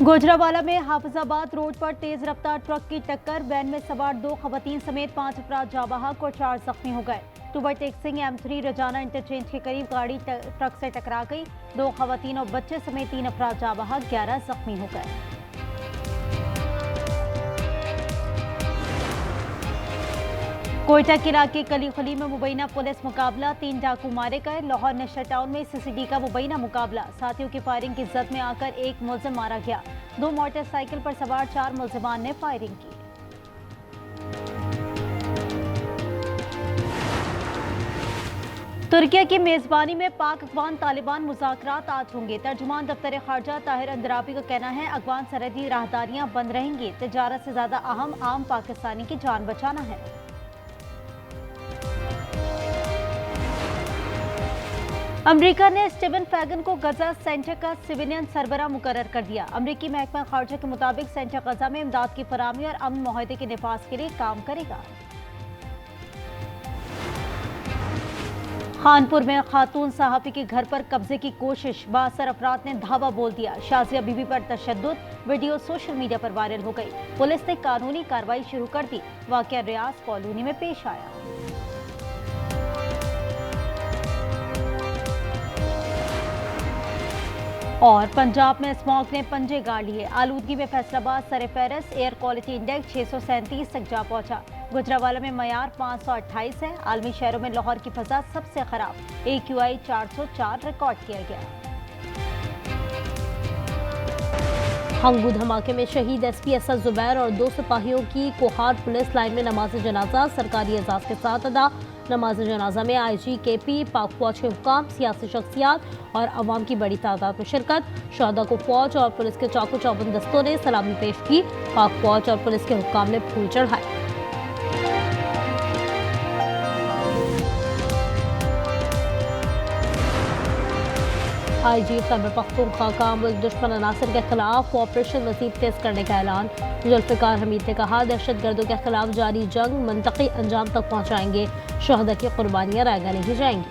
गुजरावाला में हाफिजाबाद रोड पर तेज रफ्तार ट्रक की टक्कर, वैन में सवार 2 खवातीन समेत 5 अफराद जाँ बहक और 4 जख्मी हो गए। टूबरटेक सिंह M3 रजाना इंटरचेंज के करीब गाड़ी ट्रक से टकरा गई। 2 खवातीन और बच्चे समेत 3 अफराद जाँ बहक, 11 जख्मी हो गए। कोयटा के इलाके कली खली में मुबैना पुलिस मुकाबला, 3 डाकू मारे गए। लाहौर नेशनल टाउन में CCD का मुबैना मुकाबला, साथियों की फायरिंग की जद में आकर एक मुलजिम मारा गया। 2 मोटरसाइकिल पर सवार 4 मुलजिमान ने फायरिंग की। तुर्किया की मेजबानी में पाक अफगान तालिबान मुज़ाकरात आज होंगे। तर्जुमान दफ्तर खारजा ताहिर अंदराबी का कहना है अफगान सरहदी राहदारियां बंद रहेंगी। तिजारत से ज्यादा अहम आम पाकिस्तानी की जान बचाना है। अमेरिका ने स्टीवन फैगन को गजा सेंटर का सिविलियन सरबराह मुकर्रर कर दिया। अमेरिकी महकमा खारजा के मुताबिक सेंटर गजा में इमदाद की फराहमी और अमन माहदे के निफाज के लिए काम करेगा। खानपुर में खातून सहाफ़ी के घर पर कब्जे की कोशिश, 62 अफराद ने धावा बोल दिया। शाजिया बीबी पर तशद्दुद, वीडियो सोशल मीडिया पर वायरल हो गई। पुलिस ने कानूनी कार्रवाई शुरू कर दी। वाक़या रियाज कॉलोनी में पेश आया। और पंजाब में स्मॉग ने पंजे गाड़ लिए। आलूदगी में फैसलाबाद सरे फहरस्त, एयर क्वालिटी इंडेक्स 637 तक जा पहुंचा। गुजरावाला में मयार 528 है। आलमी शहरों में लाहौर की फजा सबसे खराब, AQI 404 रिकॉर्ड किया गया। हंगू धमाके में शहीद SP असद जुबैर और 2 सिपाहियों की कोहार पुलिस लाइन में नमाज जनाजा सरकारी एजाज के साथ अदा। नमाज जनाजा में IG KP, पाक फौज के हुकाम, सियासी शख्सियात और अवाम की बड़ी तादाद में शिरकत। शहदा को फौज और पुलिस के चाकू चौबंद दस्तों ने सलामी पेश की। पाक फौज और पुलिस के हुकाम ने फूल चढ़ाए। IG खैबर पख्तूनख्वा का मुल्क दुश्मन अनासर के खिलाफ ऑपरेशन मजीद तेज करने का ऐलान। जुल्फ़िकार हमीद ने कहा दहशतगर्दों के खिलाफ जारी जंग मंतकी अंजाम तक पहुँचाएंगे। शहदा की कुर्बानियाँ रायगा नहीं जाएंगी।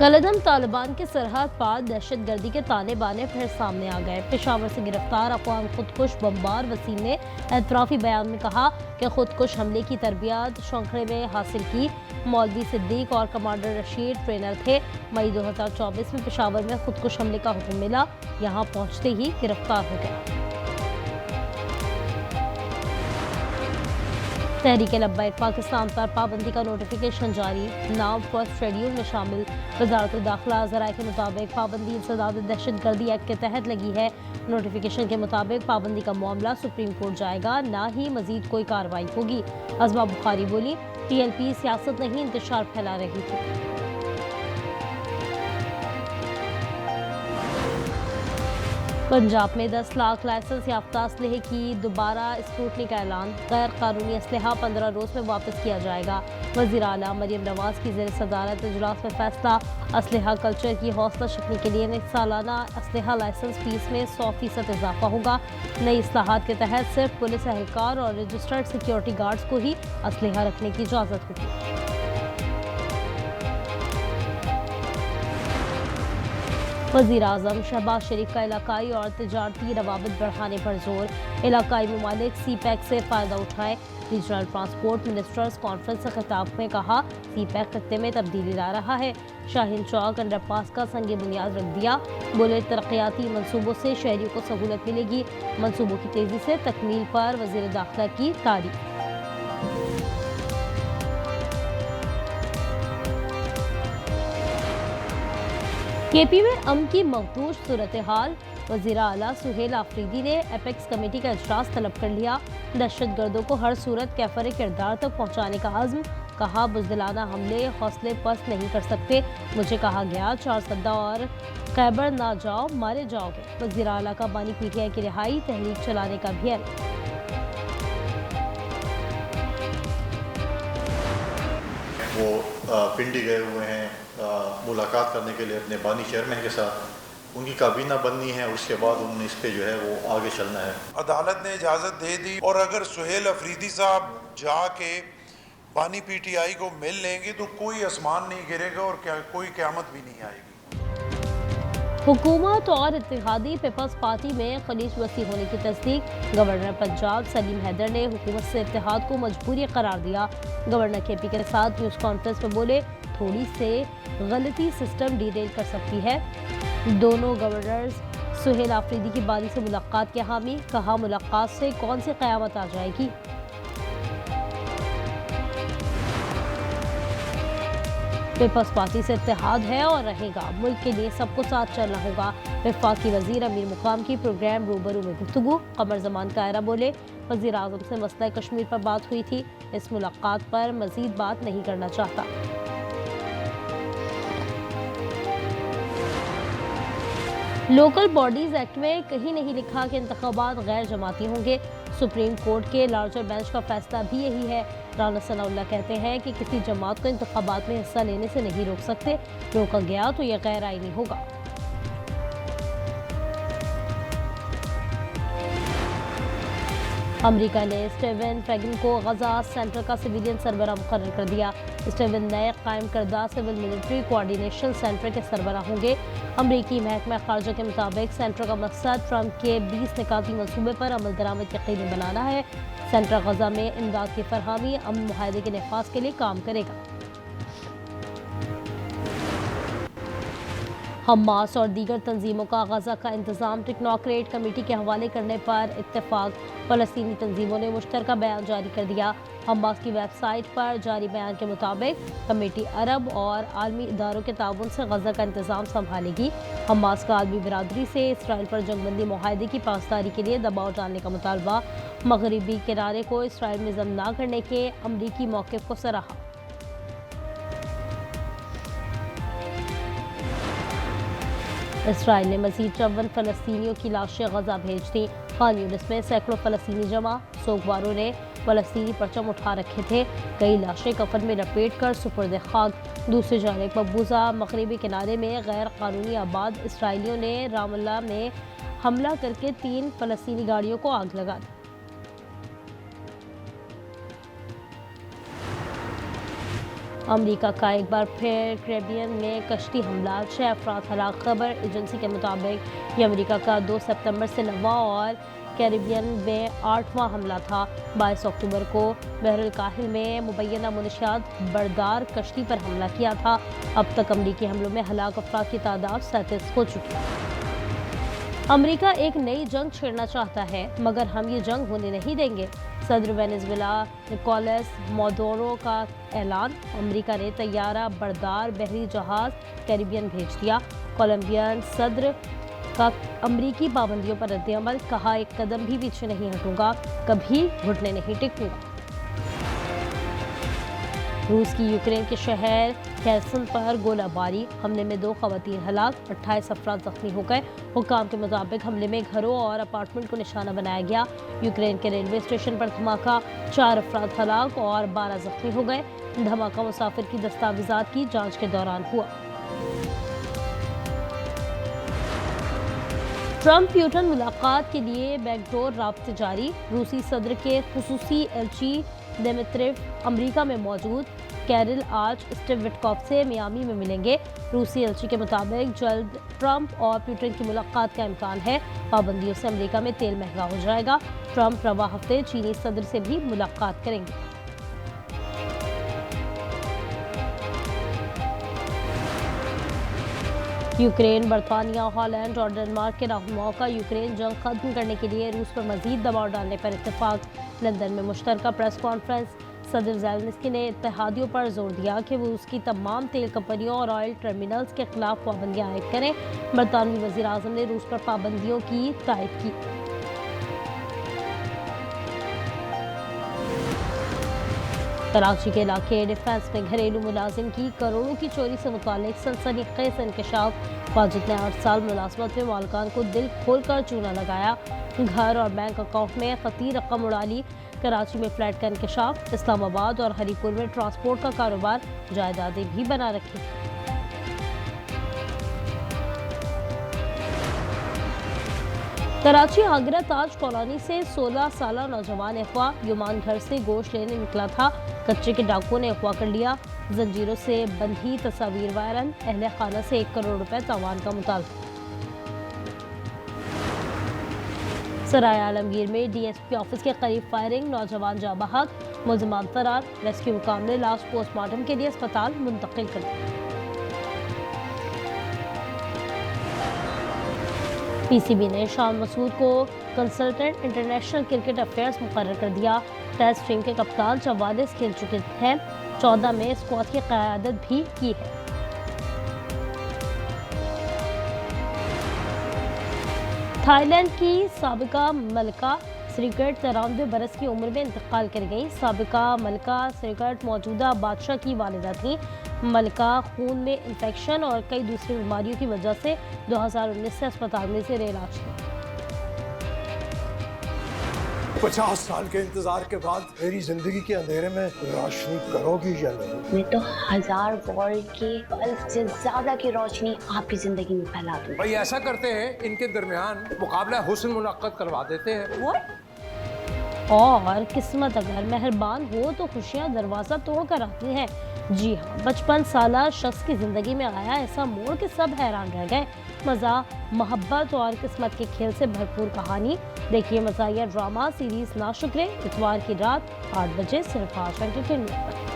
कलदम तालिबान के सरहद पार दहशतगर्दी के ताने बाने फिर सामने आ गए। पेशावर से गिरफ्तार अफवान खुदकुश बमबार वसीम ने एतराफ़ी बयान में कहा कि खुदकुश हमले की तरबियत शौखड़े में हासिल की। मौलवी सिद्दीक और कमांडर रशीद ट्रेनर थे। मई 2024 में पेशावर में खुदकुश हमले का हुक्म मिला। यहाँ पहुँचते ही गिरफ्तार हो गया। तहरीक लब्बैक पाकिस्तान पर पाबंदी का नोटिफिकेशन जारी, नाम फर्स्ट शेड्यूल में शामिल। वजारत दाखिला ज़राए के मुताबिक पाबंदी इंसदाद दहशतगर्दी एक्ट के तहत लगी है। नोटिफिकेशन के मुताबिक पाबंदी का मामला सुप्रीम कोर्ट जाएगा, ना ही मजीद कोई कार्रवाई होगी। अज़मा बुखारी बोली TLP सियासत नहीं इंतशार फैला रही थी। पंजाब में 10 लाख लाइसेंस याफ्ता असलहे की दोबारा स्क्रूटनी का ऐलान। गैर कानूनी असलहा 15 रोज में वापस किया जाएगा। वज़ीर आला मरियम नवाज की ज़ेर सदारत इजलास में फैसला। असलहा कल्चर की हौसला शिकनी के लिए सालाना असलहा लाइसेंस फीस में 100% इजाफा होगा। नई इस्लाहात के तहत सिर्फ पुलिस एहलकार और रजिस्टर्ड सिक्योरिटी गार्ड्स को ही असलहा रखने की इजाज़त होगी। वज़ीर आज़म शहबाज शरीफ का इलाकाई और तिजारती रवाबित बढ़ाने पर जोर। इलाकाई ममालिक CPEC से फ़ायदा उठाएं। रीजनल ट्रांसपोर्ट मिनिस्टर्स कॉन्फ्रेंस से खिताब में कहा CPEC खत्ते में तब्दीली ला रहा है। शाहीन चौक अंडरपास का संग बुनियाद रख दिया। बोले तरक्याती मनसूबों से शहरियों को सहूलत मिलेगी। मनसूबों की तेज़ी से तकमील पर वज़ीर दाखिला की तारीफ। KP में अमन की मखदूश सूरत हाल। वज़ीर आला सुहेल आफरीदी ने एपेक्स कमेटी का इजलास तलब कर लिया। दहशतगर्दों को हर सूरत कैफर किरदार तक पहुँचाने का अज़्म। कहा बुज़दिलाना हमले हौसले पस्त नहीं कर सकते। मुझे कहा गया 4 सद्दा और खैबर ना जाओ मारे जाओगे। वज़ीर आला का बानी PTI की रिहाई तहरीक चलाने का भी ऐलान। वो पिंडी गए हुए हैं मुलाकात करने के लिए अपने बानी चेयरमैन के साथ। उनकी काबीना बननी है, उसके बाद उन्होंने इस पे जो है वो आगे चलना है। अदालत ने इजाज़त दे दी और अगर सुहेल अफरीदी साहब जाके बानी पीटीआई को मिल लेंगे तो कोई आसमान नहीं गिरेगा और कोई क़यामत भी नहीं आएगी। हुकूमत और इत्तेहादी पीपल्स पार्टी में खलीज वसी होने की तस्दीक। गवर्नर पंजाब सलीम हैदर ने हुकूमत से इत्तेहाद को मजबूरी करार दिया। गवर्नर केपी के साथ न्यूज़ कॉन्फ्रेंस में बोले, थोड़ी से गलती सिस्टम डिरेल कर सकती है। दोनों गवर्नर्स सुहेल आफरीदी की बारी से मुलाकात के हामी। कहा, मुलाकात से कौन सी क़यामत आ जाएगी। पीपल्स पार्टी से इत्तेहाद है और रहेगा। मुल्क के लिए सबको साथ चलना होगा। वफाकी वजीर अमीर मुकाम की प्रोग्राम रूबरू में गुफ्तगू। कमर जमान कायरा बोले, वजीर आजम से मसला कश्मीर पर बात हुई थी। इस मुलाकात पर मजीद बात नहीं करना चाहता। लोकल बॉडीज एक्ट में कहीं नहीं लिखा कि इंतखाबात गैर जमाती होंगे। सुप्रीम कोर्ट के लार्जर बेंच का फैसला भी यही है। राना सनाउल्लाह कहते हैं कि किसी जमात को इंतखाबात में हिस्सा लेने से नहीं रोक सकते। रोका गया तो यह गैर आईनी होगा। अमेरिका ने स्टीवन फ्रेगन को गजा सेंटर का सिविलियन सरबराह मुकर्रर कर दिया। स्टीवन नए कायम करदा सिविल मिलिट्री कोऑर्डिनेशन सेंटर के सरबराह होंगे। अमरीकी महकमा खारजा के मुताबिक सेंटर का मकसद ट्रंप के 20 निकाती मनसूबे पर अमल दरामद यकीनी बनाना है। सेंटर गजा में इमदाद की फरहमी अमन मुआहदे के नफाज के लिए काम करेगा। हमास और दीगर तंजीमों का गजा का इंतजाम टेक्नोक्रेट कमेटी के हवाले करने पर इत्तेफाक। फ़लस्तीनी तंजीमों ने मुश्तरका बयान जारी कर दिया। हमास की वेबसाइट पर जारी बयान के मुताबिक कमेटी अरब और आलमी इदारों के ताउन से गजा का इंतजाम संभालेगी। हमास का आलमी बिरादरी से इसराइल पर जंगबंदी मुआहदे की पासदारी के लिए दबाव डालने का मुतालबा। मगरबी किनारे को इसराइल में जम न करने के अमरीकी मौक़िफ़ को सराहा। इसराइल ने मज़ीद 54 फ़लस्तीनियों की लाशें गजा भेज दी। खान यूनिस में सैकड़ों फ़लस्तीनी जमा। सोगवारों ने फ़लस्तीनी परचम उठा रखे थे। कई लाशें कफन में लपेट कर सुपुर्द खाक। दूसरी जानिब मकबूजा मगरबी किनारे में गैर कानूनी आबाद इसराइलियों ने रामल्ला में हमला करके 3 फ़लस्तीनी गाड़ियों को आग लगा दी। अमेरिका का एक बार फिर कैरिबियन में कश्ती हमला, 6 अफराद हलाक। खबर एजेंसी के मुताबिक ये अमेरिका का 2 सितंबर से 9वां और कैरिबियन में 8वां हमला था। 22 अक्टूबर को बहरुल काहिल में मुबैना मुनशियात बरदार कश्ती पर हमला किया था। अब तक अमेरिकी हमलों में हलाक अफराद की तादाद 37 हो चुकी है। अमेरिका एक नई जंग छेड़ना चाहता है, मगर हम ये जंग होने नहीं देंगे। सदर वेनेजुएला निकोलस मादुरो का ऐलान। अमेरिका ने तैयारा बरदार बहरी जहाज कैरिबियन भेज दिया। कोलंबियन सदर का अमेरिकी पाबंदियों पर रद्द-ए-अमल। कहा, एक कदम भी पीछे नहीं हटूंगा, कभी घुटने नहीं टेकूंगा। रूस की यूक्रेन के शहर खैरसन पर गोलाबारी। हमले में 2 खवातीन हलाक, 28 अफराद जख्मी हो गए। हुक्काम के मुताबिक हमले में घरों और अपार्टमेंट को निशाना बनाया गया। यूक्रेन के रेलवे स्टेशन पर धमाका, 4 अफराद हलाक और 12 जख्मी हो गए। धमाका मुसाफिर की दस्तावेजात की जांच के दौरान हुआ। ट्रंप प्यूटन मुलाकात के लिए बैकडोर राब्ते जारी। रूसी सदर के खुसूसी एलची दिमित्रिव अमेरिका में मौजूद। कैरिल आज स्टीव विटकॉफ से मियामी में मिलेंगे। रूसी एलची के मुताबिक जल्द ट्रंप और प्यूटन की मुलाकात का इम्कान है। पाबंदियों से अमेरिका में तेल महंगा हो जाएगा। ट्रंप रवा हफ्ते चीनी सदर से भी मुलाकात करेंगे। यूक्रेन, बर्तानिया, हॉलैंड और डेनमार्क के रहनुमाओं का यूक्रेन जंग खत्म करने के लिए रूस पर मजीद दबाव डालने पर इत्तेफाक। लंदन में मुश्तरका प्रेस कॉन्फ्रेंस। सदर ज़ेलेंस्की ने इत्तेहादियों पर जोर दिया कि वो उसकी तमाम तेल कंपनियों और ऑयल टर्मिनल्स के खिलाफ पाबंदियां आयद करें। बरतानवी वज़ीर आज़म ने रूस पर पाबंदियों की तायद की। कराची के इलाके डिफेंस में घरेलू मुलाजिम की करोड़ों की चोरी से मुतालिक सनसनीखेज इंकशाफ। वाजिद ने 8 साल मुलाजमत में मालकान को दिल खोल कर चूना लगाया। घर और बैंक अकाउंट में खती रकम उड़ा ली। कराची में फ्लैट का इंकशाफ। इस्लामाबाद और हरीपुर में ट्रांसपोर्ट का कारोबार, जायदादें भी बना रखी। कराची आगरा ताज कॉलोनी से 16 साल नौजवान अगवा युमान घर से गोश्त लेने निकला था। कच्चे के डाकुओं ने अगवा कर लिया। जंजीरों से बंधी तस्वीर वायरल। अहले खाना से 1 करोड़ रुपए तावान का मुतालबा। सराय आलमगीर में डीएसपी ऑफिस के करीब फायरिंग, नौजवान जाँ बहक, मुलजमान फरार। रेस्क्यू मुकाम ने लाश पोस्टमार्टम के लिए अस्पताल मुंतकिल कर दी। पीसीबी ने शान मसूद को कंसल्टेंट इंटरनेशनल क्रिकेट अफेयर्स मुकर्रर कर दिया। टेस्ट टीम के कप्तान 44 खेल चुके हैं, 14 में स्क्वाड की क़यादत भी की है। थाईलैंड की साबिका मलका श्रीकट 93 बरस की उम्र में इंतकाल कर गई। साबिका मलका श्रीकट मौजूदा बादशाह की वालिदा थी। मलका खून में इन्फेक्शन और कई दूसरी बीमारियों की वजह से 2019 से अस्पताल में जेर इलाज थी। 50 साल के इंतजार के बाद मेरी जिंदगी के अंधेरे में रोशनी करोगी या नहीं? मैं तो 1000 वॉल्ट के बल्ब से ज्यादा की रोशनी आपकी जिंदगी में फैला दूं। भाई ऐसा करते हैं, इनके दरमियान मुकाबला हुस्न मुनक्कद करवा देते हैं। और किस्मत अगर मेहरबान हो तो खुशियां दरवाजा तोड़कर आती हैं। जी हाँ, 55 साला शख्स की जिंदगी में आया ऐसा मोड़ कि सब हैरान रह गए। मज़ा, मोहब्बत और किस्मत के खेल से भरपूर कहानी। देखिए मज़ाहिया ड्रामा सीरीज नाशुक्रे इतवार की रात 8 बजे सिर्फ आज एंटरटेनमेंट पर।